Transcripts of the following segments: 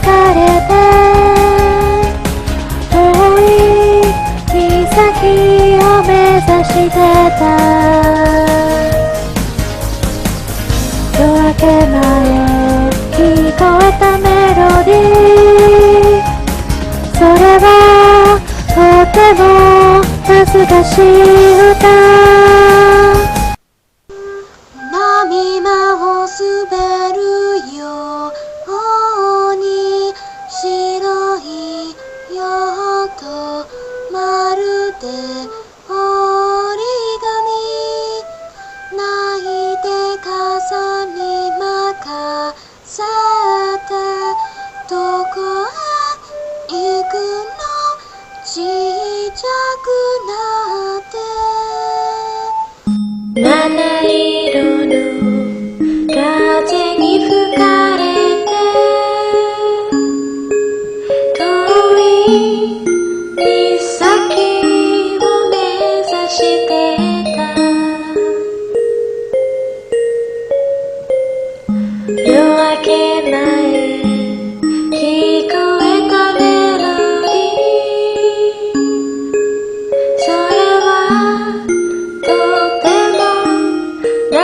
かれて遠い岬を目指してた。夜明け前聞こえたメロディー、それはとても懐かしい歌。波間を滑るように白いヨット、まるで折り紙、泣いて傘に任せてどこへ行くの、ちっちゃくなって。七色の風に吹かれて遠い岬を目指してた。夜明け前聞こえたメロディー、それはとても懐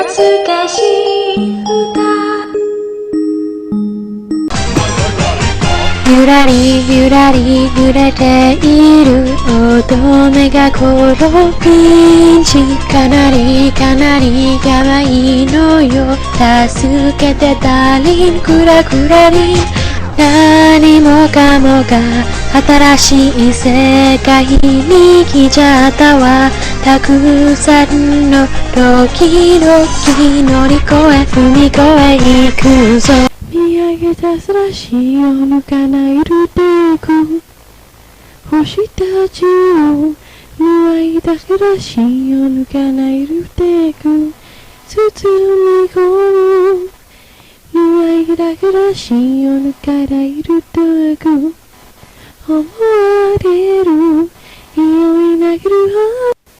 かしい歌。ゆらりゆらり揺れている乙女が転びんち、かなりやばいのよ、助けてダーリン、クラクラリン。何もかもが新しい世界に来ちゃったわ。たくさんのドキドキ乗り越え踏み越え行くぞ。見上げた空しを抜かないるてく星たちを、見上げた空しを抜かないるてく包み込む。見上げた暮らしを抜かないるてく思われる匂いなげる